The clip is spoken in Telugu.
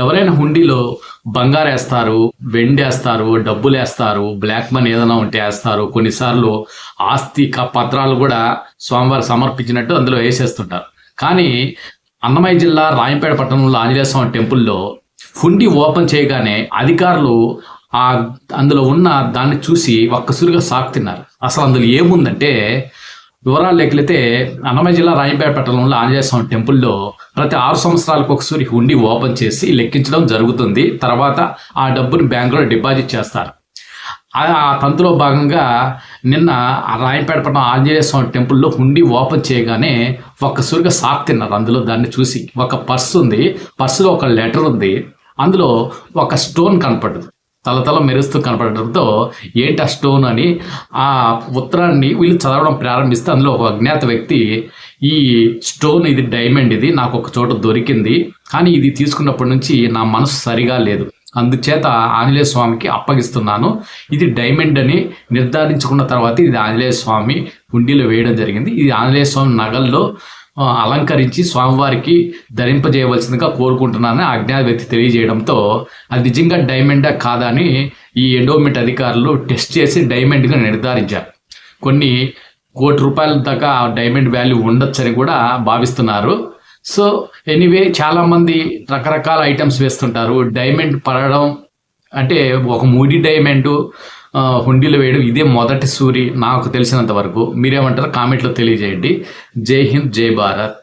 ఎవరైనా హుండీలో బంగారు వేస్తారు, వెండి వేస్తారు, డబ్బులు వేస్తారు, బ్లాక్ మనీ ఏదైనా ఉంటే వేస్తారు. కొన్నిసార్లు ఆస్తి పత్రాలు కూడా స్వామివారు సమర్పించినట్టు అందులో వేసేస్తుంటారు. కానీ అన్నమయ్య జిల్లా రాయంపేట పట్టణంలో ఆంజనేయ స్వామి టెంపుల్లో హుండీ ఓపెన్ చేయగానే అధికారులు ఆ అందులో ఉన్న దాన్ని చూసి ఒక్కసారిగా షాక్ తిన్నారు. అసలు అందులో ఏముందంటే వివరాలు లెక్కలైతే అన్నమయ్య జిల్లా రాయంపేట పట్టణంలో ఆంజనేయ స్వామి టెంపుల్లో ప్రతి 6 సంవత్సరాలకు ఒకసారి హుండీ ఓపెన్ చేసి లెక్కించడం జరుగుతుంది. తర్వాత ఆ డబ్బుని బ్యాంకులో డిపాజిట్ చేస్తారు. ఆ తంతులో భాగంగా నిన్న రాయంపేట పట్టణం ఆంజనేయ స్వామి టెంపుల్లో హుండీ ఓపెన్ చేయగానే ఒక్కసారిగా షాక్ తిన్నారు. అందులో దాన్ని చూసి ఒక పర్సు ఉంది, పర్సులో ఒక లెటర్ ఉంది, అందులో ఒక స్టోన్ కనపడదు, తలతల మెరుస్తూ కనపడడంతో ఏంటి ఆ స్టోన్ అని ఆ ఉత్తరాన్ని వీళ్ళు చదవడం ప్రారంభిస్తే అందులో ఒక అజ్ఞాత వ్యక్తి ఈ స్టోన్ ఇది డైమండ్, ఇది నాకు ఒక చోట దొరికింది, కానీ ఇది తీసుకున్నప్పటి నుంచి నా మనసు సరిగా లేదు, అందుచేత ఆంజనేయ స్వామికి అప్పగిస్తున్నాను, ఇది డైమండ్ అని నిర్ధారించుకున్న తర్వాత ఇది ఆంజనేయ స్వామి హుండీలో వేయడం జరిగింది, ఇది ఆంజనేయ స్వామి నగల్లో అలంకరించి స్వామివారికి ధరింపజేయవలసిందిగా కోరుకుంటున్నానని అజ్ఞాత వ్యక్తి తెలియజేయడంతో అది నిజంగా డైమండా కాదా అని ఈ ఎండోమెంట్ అధికారులు టెస్ట్ చేసి డైమండ్గా నిర్ధారించారు. కొన్ని కోటి రూపాయల దాకా ఆ డైమండ్ వాల్యూ ఉండొచ్చని కూడా భావిస్తున్నారు. సో ఎనీవే చాలామంది రకరకాల ఐటమ్స్ వేస్తుంటారు. డైమండ్ పడడం అంటే ఒక మూడి డైమండ్ హుండీలో వేయడం ఇదే మొదటి సూరి నాకు తెలిసినంత వరకు. మీరేమంటారు కామెంట్లో తెలియజేయండి. జై హింద్, జై భారత్.